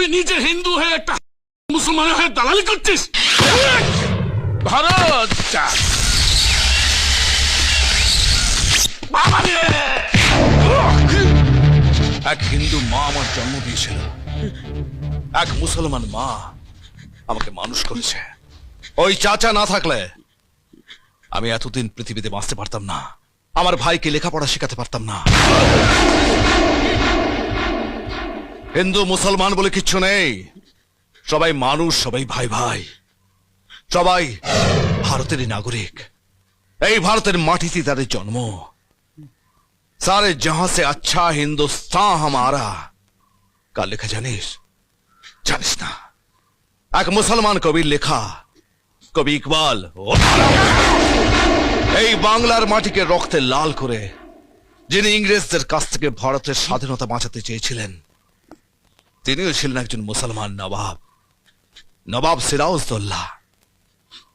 তুই নিজে হিন্দু হয়ে একটা মুসলমানের হয়ে দালালি করছিস। ভারত এক হিন্দু মা আমার জন্ম দিয়েছিল, এক মুসলমান মা আমাকে মানুষ করেছে। ওই চাচা না থাকলে আমি এতদিন পৃথিবীতে বাঁচতে পারতাম না, আমার ভাইকে লেখাপড়া শেখাতে পারতাম না। হিন্দু মুসলমান বলে কিচ্ছু নেই, সবাই মানুষ, সবাই ভাই ভাই, সবাই ভারতেরই নাগরিক। এই ভারতের মাটিতে তাদের জন্ম। सारे जहां से अच्छा हिंदुस्तान हमारा का लिखा জানিস? জানিস না? এক মুসলমান কবির লেখা, কবি ইকবাল। এই বাংলার মাটিকে রক্তে লাল করে যিনি ইংরেজদের কাছ থেকে ভারতের স্বাধীনতা বাঁচাতে চেয়েছিলেন, তিনিও ছিলেন একজন মুসলমান নবাব, নবাব সিরাজউদ্দৌলা।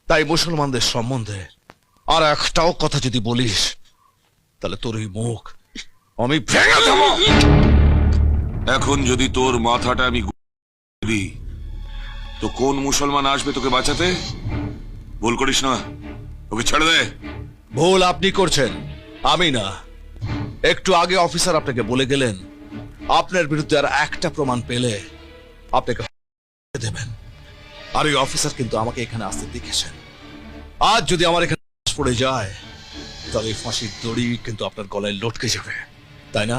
তাই মুসলমানদের সম্বন্ধে আর একটাও কথা যদি বলিস, তাহলে তোর এই মুখ আমি ভেঙে দেব। এখন যদি তোর মাথাটা আমি দিই, তো কোন মুসলমান আসবে তোকে বাঁচাতে? ভুল করিস না, ওকে ছেড়ে দে। ভুল আপনি করছেন, আমি না। একটু আগে অফিসার আপনাকে বলে গেলেন আপনার বিরুদ্ধে আর একটা প্রমাণ পেলে আপনাকে দেবেন। আর ওই অফিসার কিন্তু আমাকে এখানে আসতে দেখেছেন। আজ যদি আমার এখানে পড়ে যায়, তাহলে ফাঁসির দড়ি কিন্তু আপনার গলায় লটকে যাবে, তাই না?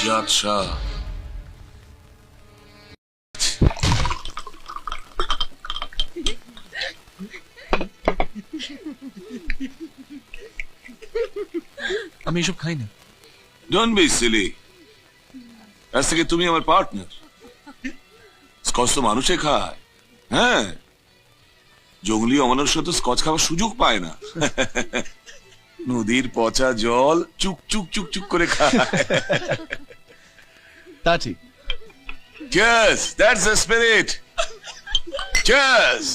জাত শাহ, আমি এসব খাই না। Don't be silly. আজ থেকে তুমি আমার পার্টনার। স্কচ তো মানুষে খায়, হ্যাঁ, জঙ্গলি অমানুষ তো স্কচ খাওয়ার সুযোগ পায় না। নদীর পচা জল চুক চুক চুক চুক করে খায়। তা ঠিক। Cheers, that's the spirit. Cheers.